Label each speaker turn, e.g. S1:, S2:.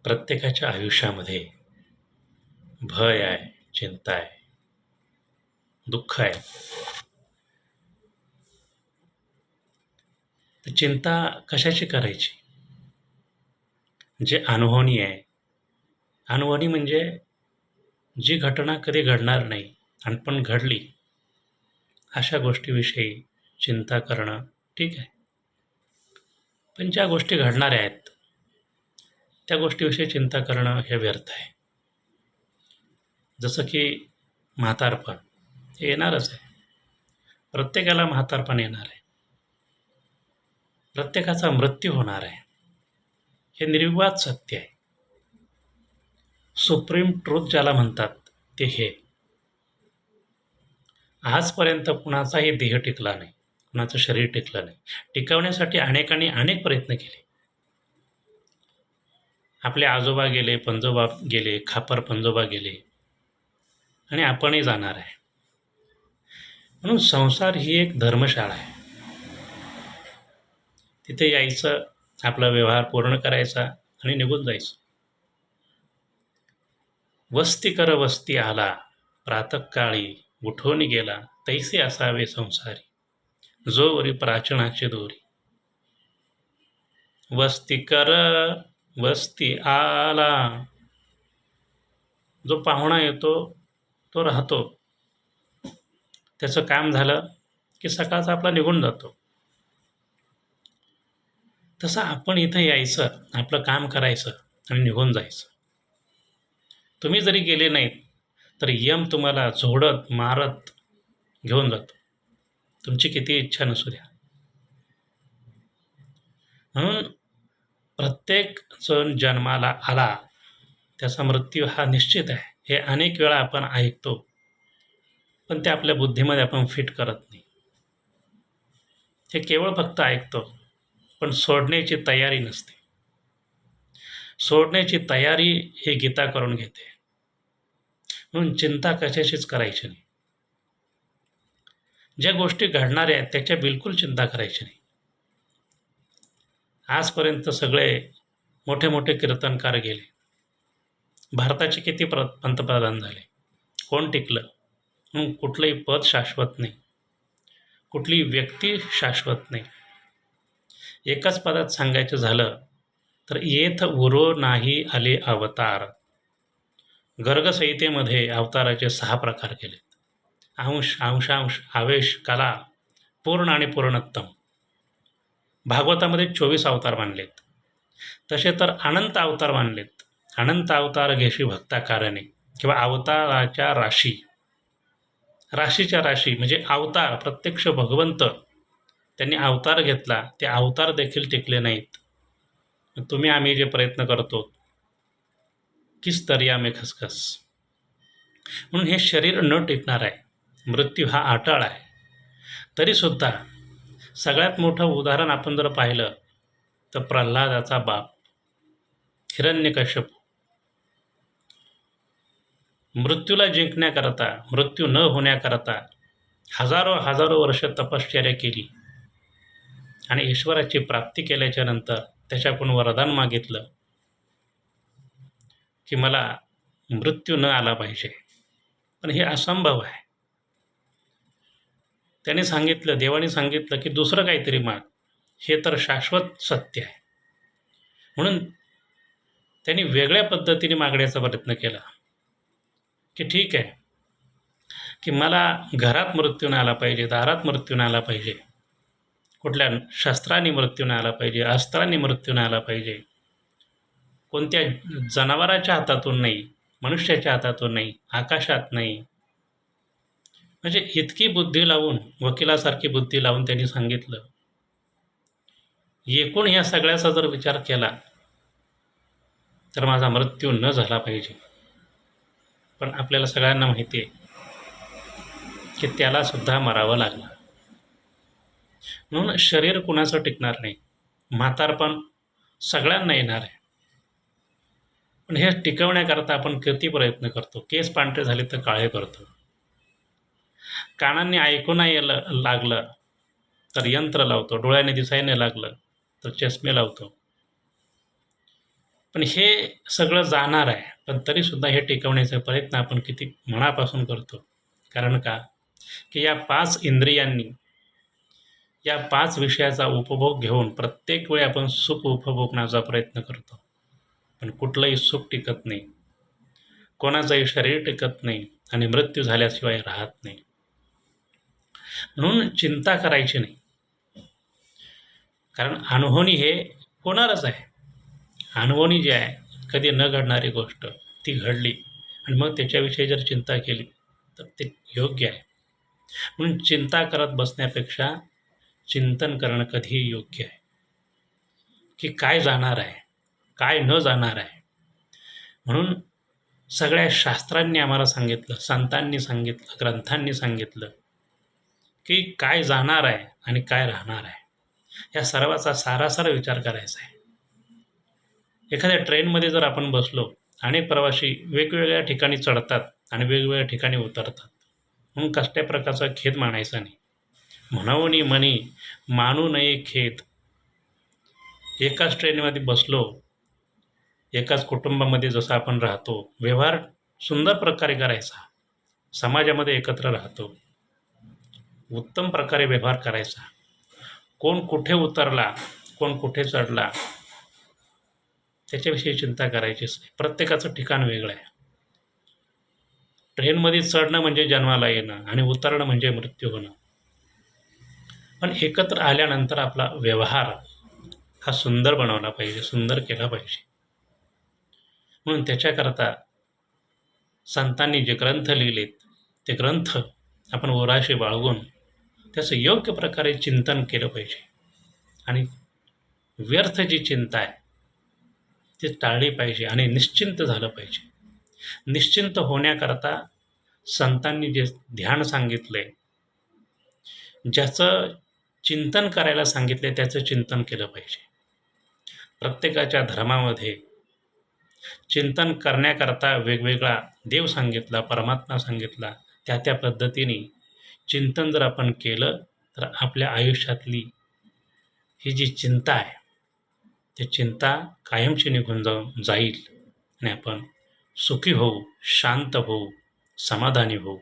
S1: प्रत्येकाच्या आयुष्यामध्ये भय आहे, चिंता आहे, दुःख आहे. तर चिंता कशाची करायची? जे अनहोनी आहे. अनहोनी म्हणजे जी घटना कधी घडणार नाही आणि पण घडली, अशा गोष्टीविषयी चिंता करणं ठीक आहे. पण ज्या गोष्टी घडणाऱ्या आहेत, त्या गोष्टीविषयी चिंता करणं हे व्यर्थ आहे. जसं की म्हातारपण हे येणारच आहे. प्रत्येकाला म्हातारपण येणार आहे. प्रत्येकाचा मृत्यू होणार आहे. हे निर्विवाद सत्य आहे. सुप्रीम ट्रूथ ज्याला म्हणतात ते हे. आजपर्यंत कुणाचाही देह टिकला नाही, कुणाचं शरीर टिकलं नाही. टिकवण्यासाठी अनेकांनी अनेक प्रयत्न केले. आपले आजोबा गेले, पंजोबा गेले, खापर पंजोबा गेले आणि आपणही जाणार आहे. म्हणून संसार ही एक धर्मशाळा आहे. तिथे यायचं, आपला व्यवहार पूर्ण करायचा आणि निघून जायचं. वस्ती कर वस्ती आला, प्रातःकाळी उठून गेला, तैसे असावे संसारी, जोवरी प्राचनाची दोरी. वस्ती कर वस्ती आला. जो पाहुणा येतो तो राहतो. त्याचं काम झालं की सकाळचा आपला निघून जातो. तसं आपण इथं यायचं, आपलं काम करायचं आणि निघून जायचं. तुम्ही जरी गेले नाहीत तर यम तुम्हाला झोडत मारत घेऊन जातो, तुमची किती इच्छा नसू द्या. म्हणून प्रत्येक जण जन्माला आला त्याचा मृत्यू हा निश्चित आहे. हे अनेक वेळा आपण ऐकतो, पण ते आपल्या बुद्धीमध्ये आपण फिट करत नाही. हे केवळ फक्त ऐकतो, पण सोडण्याची तयारी नसते. सोडण्याची तयारी ही गीता करून घेते. म्हणून चिंता कशाचीच करायची नाही. ज्या गोष्टी घडणाऱ्या आहेत त्याच्या बिलकुल चिंता करायची नाही. आजपर्यंत सगळे मोठे मोठे कीर्तनकार गेले. भारताचे किती पंतप्रधान झाले, कोण टिकलं? म्हणून कुठलंही पद शाश्वत नाही, कुठली व्यक्ती शाश्वत नाही. एकाच पदात सांगायचं झालं तर येथ उरो नाही आले अवतार. गर्गसंहितेमध्ये अवताराचे 6 प्रकार केलेत. अंश, अंशांश, आवेश, कला, पूर्ण आणि पूर्णोत्तम. भागवतामध्ये 24 अवतार मानलेत. तसे तर अनंत अवतार मानलेत. अनंत अवतार घेशी भक्ता कारणे, किंवा अवताराच्या राशी. राशीच्या राशी म्हणजे अवतार, प्रत्यक्ष भगवंत त्यांनी अवतार घेतला, ते अवतार देखील टिकले नाहीत. तुम्ही आम्ही जे प्रयत्न करतो, किस दर्या में खसखस. म्हणून हे शरीर न टिकणार आहे. मृत्यू हा अटळ आहे. तरीसुद्धा सगळ्यात मोठं उदाहरण आपण जर पाहिलं तर प्रल्हादाचा बाप हिरण्यकश्यप मृत्यूला जिंकण्याकरता, मृत्यू न होण्याकरता हजारो वर्ष तपश्चर्या केली आणि ईश्वराची प्राप्ती केल्याच्या नंतर त्याच्याकडून वरदान मागितलं की मला मृत्यू न आला पाहिजे. पण हे असंभव आहे. त्याने सांगितलं, देवाने सांगितलं की दुसरं काहीतरी माग, हे तर शाश्वत सत्य आहे. म्हणून त्यांनी वेगळ्या पद्धतीने मागण्याचा प्रयत्न केला की ठीक आहे की मला घरात मृत्यू नाही आला पाहिजे, दारात मृत्यू नाही आला पाहिजे, कुठल्या शस्त्रांनी मृत्यू नाही आला पाहिजे, अस्त्रांनी मृत्यू नाही आला पाहिजे, कोणत्या जनावराच्या हातातून नाही, मनुष्याच्या हातातून नाही, आकाशात नाही. म्हणजे इतकी बुद्धी लावून, वकिलासारखी बुद्धी लावून त्यांनी सांगितलं. एकूण ह्या सगळ्याचा जर विचार केला तर माझा मृत्यू न झाला पाहिजे. पण आपल्याला सगळ्यांना माहिती आहे की त्यालासुद्धा मरावं लागलं. म्हणून शरीर कुणाचं टिकणार नाही. म्हातारपण सगळ्यांना येणार आहे. पण हे टिकवण्याकरता आपण किती प्रयत्न करतो. केस पांढरे झाले तर काळे करतो. कानांनी ऐकू नाही लागलं तर यंत्र लावतो. डोळ्याने दिसायला लागलं तर चष्मे लावतो. पण हे सगळं जाणार आहे, पण तरीसुद्धा हे टिकवण्याचा प्रयत्न आपण किती मनापासून करतो. कारण का, की या 5 इंद्रियांनी, या 5 विषयाचा उपभोग घेऊन प्रत्येक वेळी आपण सुख उपभोगण्याचा प्रयत्न करतो. पण कुठलंही सुख टिकत नाही, कोणाचंही शरीर टिकत नाही आणि मृत्यू झाल्याशिवाय राहत नाही. म्हणून चिंता करायची नाही, कारण अनहोनी हे होणारच आहे. अनहोनी जी आहे, कधी न घडणारी गोष्ट ती घडली आणि मग त्याच्याविषयी जर चिंता केली तर ते योग्य आहे. म्हणून चिंता करत बसण्यापेक्षा चिंतन करणं कधीही योग्य आहे, की काय जाणार आहे, काय न जाणार आहे. म्हणून सगळ्या शास्त्रांनी आम्हाला सांगितलं, संतांनी सांगितलं, ग्रंथांनी सांगितलं, की काय जाणार आहे आणि काय राहणार आहे. या सर्वाचा सारासार विचार करायचा आहे. एखाद्या ट्रेनमध्ये जर आपण बसलो, अनेक प्रवासी वेगवेगळ्या ठिकाणी चढतात आणि वेगवेगळ्या ठिकाणी उतरतात. म्हणून कसल्या प्रकारचा खेद मानायचा नाही. म्हणावनी म्हणी मानू नये खेद. एकाच ट्रेनमध्ये बसलो, एकाच कुटुंबामध्ये जसं आपण राहतो, व्यवहार सुंदर प्रकारे करायचा, समाजामध्ये एकत्र राहतो, उत्तम प्रकारे व्यवहार करायचा. कोण कुठे उतरला, कोण कुठे चढला, त्याच्याविषयी चिंता करायचीच नाही. प्रत्येकाचं ठिकाण वेगळं आहे. ट्रेनमध्ये चढणं म्हणजे जन्माला येणं आणि उतरणं म्हणजे मृत्यू होणं. पण एकत्र आल्यानंतर आपला व्यवहार हा सुंदर बनवला पाहिजे, सुंदर केला पाहिजे. म्हणून त्याच्याकरता संतांनी जे ग्रंथ लिहिलेत, ते ग्रंथ आपण ओराशी बाळगून त्याचं योग्य प्रकारे चिंतन केलं पाहिजे. आणि व्यर्थ जी चिंता आहे ती टाळली पाहिजे आणि निश्चिंत झालं पाहिजे. निश्चिंत होण्याकरता संतांनी जे ध्यान सांगितलं आहे, ज्याचं चिंतन करायला सांगितले त्याचं चिंतन केलं पाहिजे. प्रत्येकाच्या धर्मामध्ये चिंतन करण्याकरता वेगवेगळा देव सांगितला, परमात्मा सांगितला. त्या पद्धतीने चिंतन जर आपण केलं तर आपल्या आयुष्यातली ही जी चिंता आहे, ती चिंता कायमची निघून जाईल आणि आपण सुखी होऊ, शांत होऊ, समाधानी होऊ.